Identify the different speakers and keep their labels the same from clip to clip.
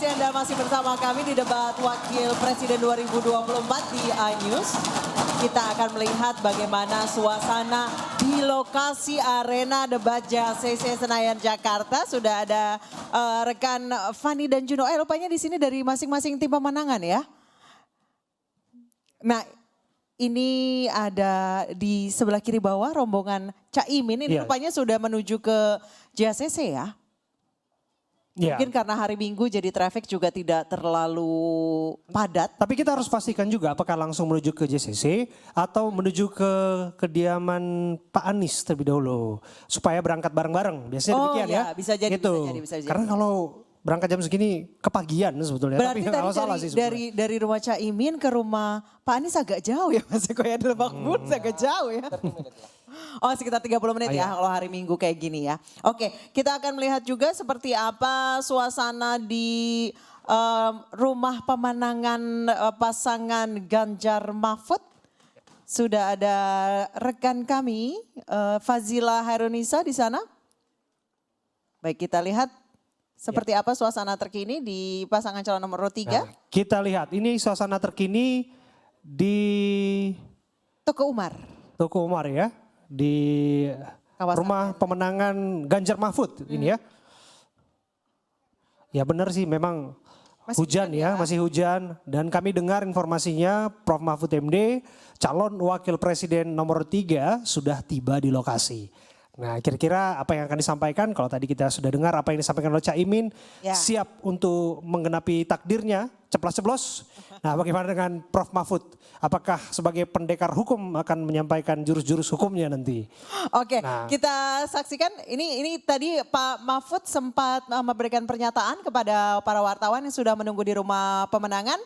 Speaker 1: kasih Anda masih bersama kami di debat Wakil Presiden 2024 di iNews. Kita akan melihat bagaimana suasana di lokasi arena debat JACC Senayan Jakarta. Sudah ada rekan Fani dan Juno. Rupanya di sini dari masing-masing tim pemenangan ya. Nah, ini ada di sebelah kiri bawah rombongan Caimin. Ini rupanya sudah menuju ke JACC ya. Mungkin karena hari Minggu jadi traffic juga tidak terlalu padat.
Speaker 2: Tapi kita harus pastikan juga apakah langsung menuju ke JCC atau menuju ke kediaman Pak Anies terlebih dahulu. Supaya berangkat bareng-bareng, biasanya demikian ya.
Speaker 1: Bisa jadi,
Speaker 2: gitu.
Speaker 1: bisa jadi.
Speaker 2: Karena kalau berangkat jam segini kepagian sebetulnya.
Speaker 1: Berarti
Speaker 2: tapi
Speaker 1: tadi dari rumah Caimin ke rumah Pak Anies agak jauh ya Mas Eko ya, Lebak Bulus agak jauh ya. Oh sekitar 30 menit ya kalau hari Minggu kayak gini ya. Oke, kita akan melihat juga seperti apa suasana di rumah pemenangan pasangan Ganjar Mahfud. Sudah ada rekan kami Fazila Hairunisa di sana. Baik, kita lihat seperti apa suasana terkini di pasangan calon nomor 3.
Speaker 2: Nah, kita lihat ini suasana terkini di
Speaker 1: Tuku Umar.
Speaker 2: Tuku Umar ya. Di kawasan rumah pemenangan Ganjar Mahfud ini ya. Ya benar sih memang masih hujan ya, masih hujan. Dan kami dengar informasinya Prof Mahfud MD calon wakil presiden nomor 3 sudah tiba di lokasi. Nah kira-kira apa yang akan disampaikan, kalau tadi kita sudah dengar apa yang disampaikan oleh Caimin, siap untuk menggenapi takdirnya, ceplas-ceplos. Nah bagaimana dengan Prof Mahfud, apakah sebagai pendekar hukum akan menyampaikan jurus-jurus hukumnya nanti?
Speaker 1: Oke, kita saksikan ini tadi Pak Mahfud sempat memberikan pernyataan kepada para wartawan yang sudah menunggu di rumah pemenangan.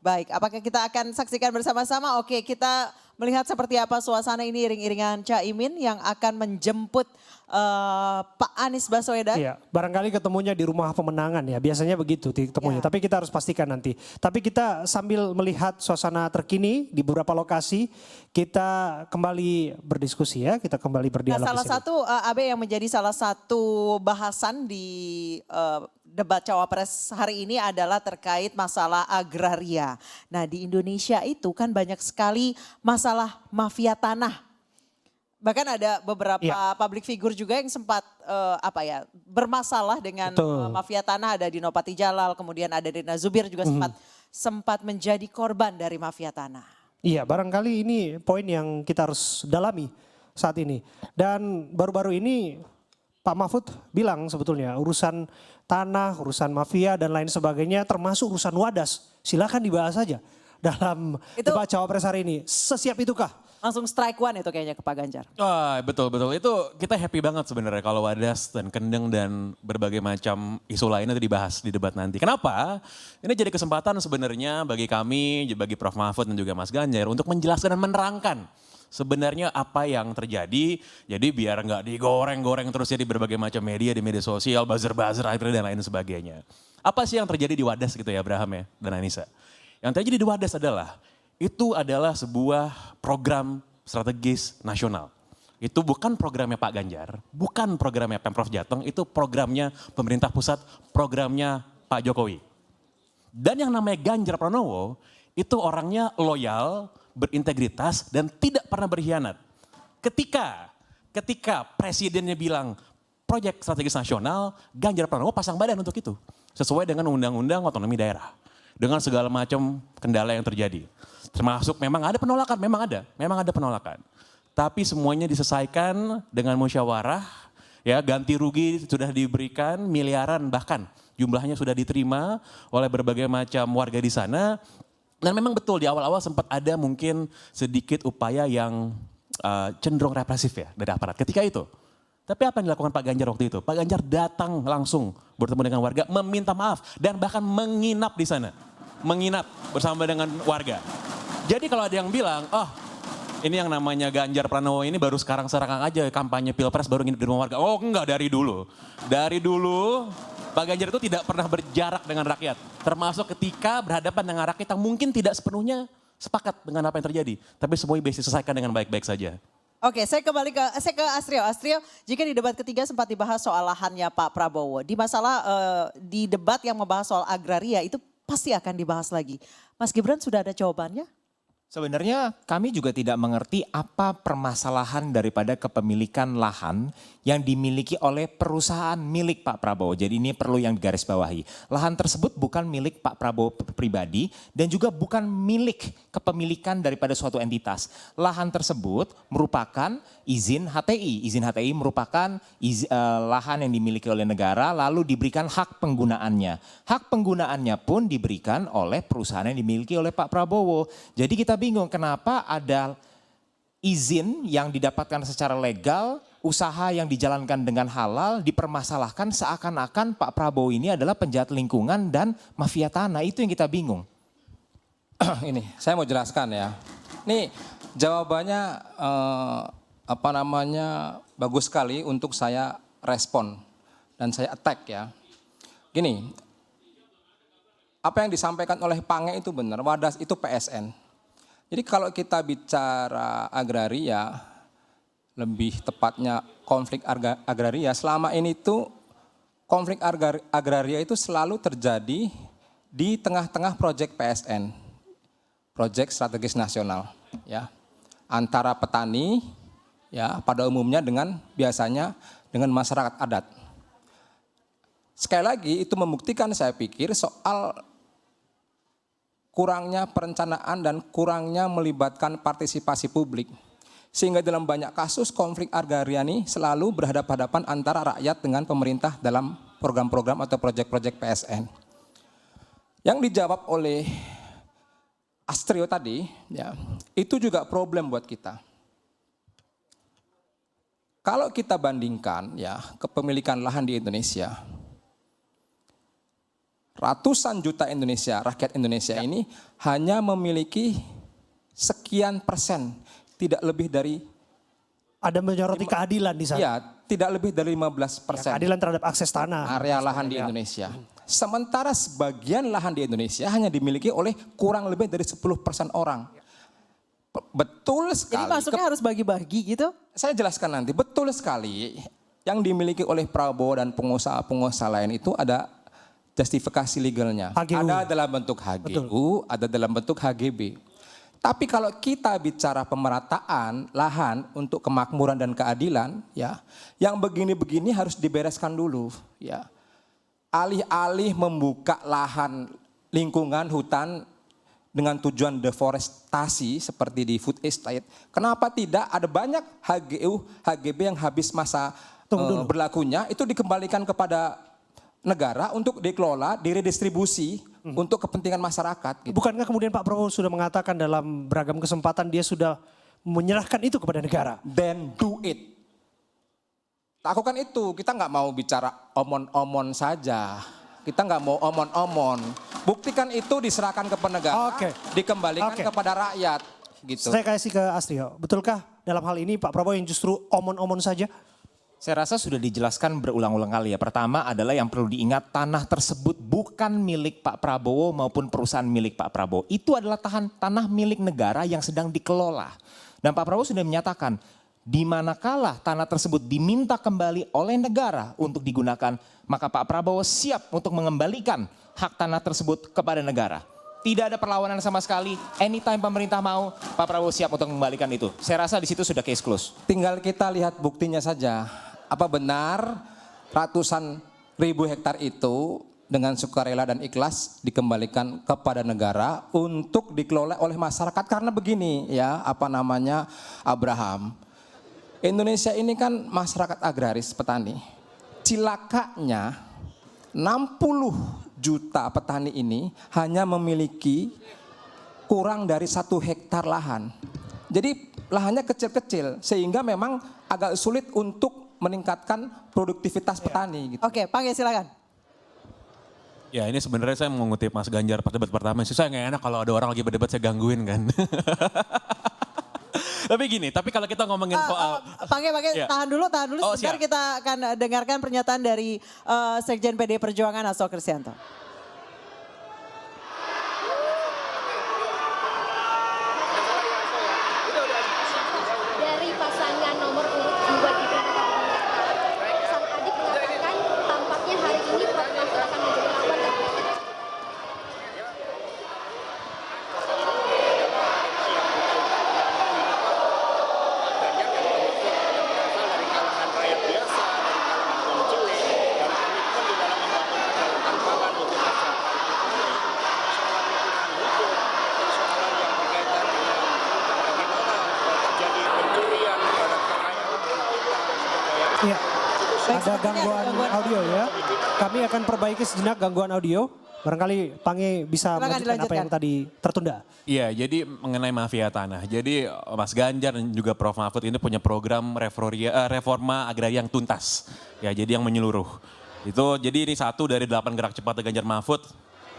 Speaker 1: Baik, apakah kita akan saksikan bersama-sama? Oke, kita melihat seperti apa suasana ini iring-iringan Caimin yang akan menjemput Pak Anies Baswedan.
Speaker 2: Iya, barangkali ketemunya di rumah pemenangan ya, biasanya begitu ketemunya. Tapi kita harus pastikan nanti. Tapi kita sambil melihat suasana terkini di beberapa lokasi, kita kembali berdiskusi ya, kita kembali berdialog.
Speaker 1: Nah, salah satu Abe yang menjadi salah satu bahasan di debat cawapres hari ini adalah terkait masalah agraria. Nah di Indonesia itu kan banyak sekali masalah mafia tanah. Bahkan ada beberapa public figure juga yang sempat bermasalah dengan mafia tanah. Ada Dino Patijalal, kemudian ada Rina Zubir juga sempat menjadi korban dari mafia tanah. Iya,
Speaker 2: barangkali ini poin yang kita harus dalami saat ini. Dan baru-baru ini Pak Mahfud bilang sebetulnya urusan tanah, urusan mafia dan lain sebagainya termasuk urusan wadas. Silakan dibahas saja dalam debat cawapres hari ini. Sesiap itukah?
Speaker 1: Langsung strike one itu kayaknya ke Pak Ganjar.
Speaker 3: Betul. Itu kita happy banget sebenarnya kalau wadas dan kendeng dan berbagai macam isu lainnya itu dibahas di debat nanti. Kenapa? Ini jadi kesempatan sebenarnya bagi kami, bagi Prof Mahfud dan juga Mas Ganjar untuk menjelaskan dan menerangkan sebenarnya apa yang terjadi. Jadi biar nggak digoreng-goreng terus ya di berbagai macam media, di media sosial, buzzer-buzzer akhirnya dan lain sebagainya. Apa sih yang terjadi di Wadas gitu ya Abraham ya dan Anissa? Yang terjadi di Wadas adalah sebuah program strategis nasional. Itu bukan programnya Pak Ganjar, bukan programnya Pemprov Jateng, itu programnya pemerintah pusat, programnya Pak Jokowi. Dan yang namanya Ganjar Pranowo itu orangnya loyal, berintegritas dan tidak pernah berkhianat. Ketika presidennya bilang proyek strategis nasional, Ganjar Pranowo pasang badan untuk itu. Sesuai dengan undang-undang otonomi daerah. Dengan segala macam kendala yang terjadi. Termasuk memang ada penolakan, memang ada penolakan. Tapi semuanya diselesaikan dengan musyawarah, ya ganti rugi sudah diberikan miliaran bahkan jumlahnya sudah diterima oleh berbagai macam warga di sana. Dan memang betul di awal-awal sempat ada mungkin sedikit upaya yang cenderung represif ya dari aparat ketika itu. Tapi apa yang dilakukan Pak Ganjar waktu itu? Pak Ganjar datang langsung bertemu dengan warga, meminta maaf dan bahkan menginap di sana. Menginap bersama dengan warga. Jadi kalau ada yang bilang, ini yang namanya Ganjar Pranowo ini baru sekarang aja kampanye Pilpres baru nginep di rumah warga. Oh enggak, dari dulu. Dari dulu Pak Ganjar itu tidak pernah berjarak dengan rakyat. Termasuk ketika berhadapan dengan rakyat yang mungkin tidak sepenuhnya sepakat dengan apa yang terjadi. Tapi semuanya bisa diselesaikan dengan baik-baik saja.
Speaker 1: Oke, saya ke Astrio. Astrio, jika di debat ketiga sempat dibahas soal lahannya Pak Prabowo, di debat yang membahas soal agraria itu pasti akan dibahas lagi. Mas Gibran sudah ada jawabannya?
Speaker 4: Sebenarnya kami juga tidak mengerti apa permasalahan daripada kepemilikan lahan yang dimiliki oleh perusahaan milik Pak Prabowo. Jadi ini perlu yang digarisbawahi. Lahan tersebut bukan milik Pak Prabowo pribadi dan juga bukan milik kepemilikan daripada suatu entitas. Lahan tersebut merupakan izin HTI. Izin HTI merupakan lahan yang dimiliki oleh negara lalu diberikan hak penggunaannya. Hak penggunaannya pun diberikan oleh perusahaan yang dimiliki oleh Pak Prabowo. Jadi kita bingung kenapa ada izin yang didapatkan secara legal, usaha yang dijalankan dengan halal dipermasalahkan seakan-akan Pak Prabowo ini adalah penjahat lingkungan dan mafia tanah. Itu yang kita bingung.
Speaker 5: Ini saya mau jelaskan ya. Ini jawabannya bagus sekali untuk saya respon dan saya attack ya. Gini, apa yang disampaikan oleh Pange itu benar, Wadas itu PSN. Jadi kalau kita bicara agraria, lebih tepatnya konflik agraria, selama ini tuh konflik agraria itu selalu terjadi di tengah-tengah proyek PSN, proyek strategis nasional, ya, antara petani, ya, pada umumnya biasanya dengan masyarakat adat. Sekali lagi itu membuktikan saya pikir soal kurangnya perencanaan dan kurangnya melibatkan partisipasi publik. Sehingga dalam banyak kasus konflik agraria ini selalu berhadapan-hadapan antara rakyat dengan pemerintah dalam program-program atau proyek-proyek PSN. Yang dijawab oleh Astrio tadi, ya, itu juga problem buat kita. Kalau kita bandingkan ya kepemilikan lahan di Indonesia, ratusan juta rakyat Indonesia ini hanya memiliki sekian persen, tidak lebih dari.
Speaker 2: Ada menyoroti keadilan di sana.
Speaker 5: Ya, tidak lebih dari 15%.
Speaker 2: Keadilan terhadap akses tanah.
Speaker 5: Area lahan di Indonesia. Sementara sebagian lahan di Indonesia hanya dimiliki oleh kurang lebih dari 10% orang. Betul sekali.
Speaker 1: Jadi maksudnya harus bagi-bagi gitu?
Speaker 5: Saya jelaskan nanti, betul sekali yang dimiliki oleh Prabowo dan pengusaha-pengusaha lain itu ada justifikasi legalnya.
Speaker 2: HGU.
Speaker 5: Ada dalam bentuk HGU, ada dalam bentuk HGB. Tapi kalau kita bicara pemerataan lahan untuk kemakmuran dan keadilan, ya, yang begini-begini harus dibereskan dulu, ya. Alih-alih membuka lahan lingkungan hutan dengan tujuan deforestasi seperti di food estate, kenapa tidak ada banyak HGU, HGB yang habis masa berlakunya itu dikembalikan kepada negara untuk dikelola, diredistribusi untuk kepentingan masyarakat. Gitu.
Speaker 2: Bukankah kemudian Pak Prabowo sudah mengatakan dalam beragam kesempatan dia sudah menyerahkan itu kepada negara?
Speaker 5: Then do it. Lakukan itu, kita nggak mau bicara omon-omon saja. Kita nggak mau omon-omon. Buktikan itu diserahkan kepada negara, dikembalikan kepada rakyat. Gitu.
Speaker 2: Saya kasih ke Astrio, betulkah dalam hal ini Pak Prabowo yang justru omon-omon saja?
Speaker 4: Saya rasa sudah dijelaskan berulang-ulang kali ya. Pertama adalah yang perlu diingat, tanah tersebut bukan milik Pak Prabowo maupun perusahaan milik Pak Prabowo. Itu adalah tanah milik negara yang sedang dikelola. Dan Pak Prabowo sudah menyatakan, di manakala tanah tersebut diminta kembali oleh negara untuk digunakan, maka Pak Prabowo siap untuk mengembalikan hak tanah tersebut kepada negara. Tidak ada perlawanan sama sekali, anytime pemerintah mau, Pak Prabowo siap untuk mengembalikan itu. Saya rasa di situ sudah case close.
Speaker 5: Tinggal kita lihat buktinya saja. Apa benar ratusan ribu hektar itu dengan sukarela dan ikhlas dikembalikan kepada negara untuk dikelola oleh masyarakat? Karena begini ya, Abraham. Indonesia ini kan masyarakat agraris petani. Cilakanya 60 juta petani ini hanya memiliki kurang dari 1 hektar lahan. Jadi lahannya kecil-kecil sehingga memang agak sulit untuk meningkatkan produktivitas petani. Gitu.
Speaker 1: Oke, Pange silakan.
Speaker 3: Ya ini sebenarnya saya mengutip Mas Ganjar pas debat pertama. Saya nggak enak kalau ada orang lagi berdebat saya gangguin kan. Tapi gini, tapi kalau kita ngomongin soal...
Speaker 1: Pange,
Speaker 3: Ya.
Speaker 1: tahan dulu
Speaker 3: Oh,
Speaker 1: sebentar
Speaker 3: siap.
Speaker 1: kita akan dengarkan pernyataan dari Sekjen PD Perjuangan Hasto Kristianto.
Speaker 6: Dari pasangan
Speaker 2: Iya.
Speaker 1: Baik,
Speaker 2: Ada
Speaker 1: sepertinya
Speaker 2: gangguan audio ya. Kami akan perbaiki sejenak gangguan audio. Barangkali Pange bisa
Speaker 1: Silakan
Speaker 2: melanjutkan apa
Speaker 1: dilanjutkan.
Speaker 2: yang tadi tertunda.
Speaker 3: Iya, jadi mengenai mafia tanah. Jadi Mas Ganjar dan juga Prof Mahfud ini punya program reforma agraria yang tuntas. Ya, jadi yang menyeluruh. Jadi ini satu dari 8 gerak cepat Ganjar Mahfud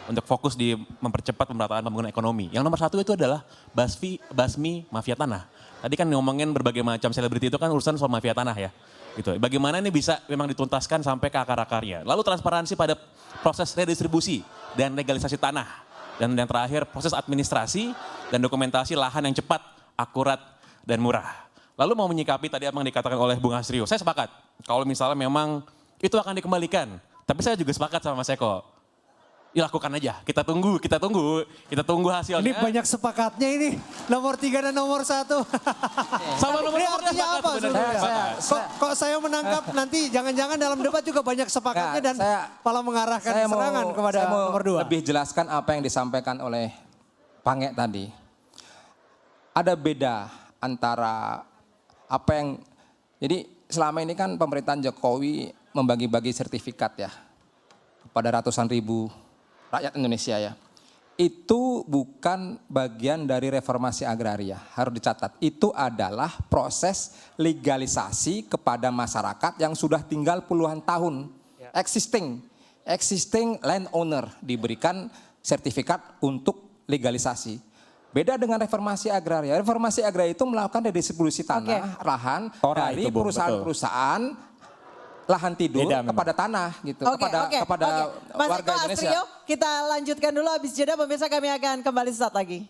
Speaker 3: untuk fokus di mempercepat pemerataan pembangunan ekonomi. Yang nomor 1 itu adalah basmi mafia tanah. Tadi kan ngomongin berbagai macam selebriti itu kan urusan soal mafia tanah ya. Gitu. Bagaimana ini bisa memang dituntaskan sampai ke akar-akarnya. Lalu transparansi pada proses redistribusi dan legalisasi tanah. Dan yang terakhir proses administrasi dan dokumentasi lahan yang cepat, akurat, dan murah. Lalu mau menyikapi tadi apa yang dikatakan oleh Bung Hasrio. Saya sepakat kalau misalnya memang itu akan dikembalikan. Tapi saya juga sepakat sama Mas Eko. Ya lakukan aja, kita tunggu hasilnya.
Speaker 2: Ini banyak sepakatnya ini, nomor 3 dan nomor 1.
Speaker 3: Sama nomor
Speaker 2: Ini
Speaker 3: satu
Speaker 2: artinya
Speaker 3: sepakat
Speaker 2: apa
Speaker 3: sebenarnya.
Speaker 2: sebenarnya? Kok saya menangkap nanti jangan-jangan dalam debat juga banyak sepakatnya dan malah mengarahkan serangan kepada
Speaker 5: saya mau
Speaker 2: nomor 2.
Speaker 5: lebih jelaskan apa yang disampaikan oleh Pange tadi. Ada beda antara apa yang, jadi selama ini kan pemerintahan Jokowi membagi-bagi sertifikat ya kepada ratusan ribu rakyat Indonesia ya. Itu bukan bagian dari reformasi agraria, harus dicatat. Itu adalah proses legalisasi kepada masyarakat yang sudah tinggal puluhan tahun. Existing landowner diberikan sertifikat untuk legalisasi. Beda dengan reformasi agraria. Reformasi agraria itu melakukan redistribusi tanah, lahan dari perusahaan-perusahaan lahan tidur kepada tanah gitu, kepada
Speaker 1: Mas
Speaker 5: warga
Speaker 1: Eko
Speaker 5: Indonesia.
Speaker 1: Astrio, kita lanjutkan dulu habis jeda pemirsa, kami akan kembali sesaat lagi.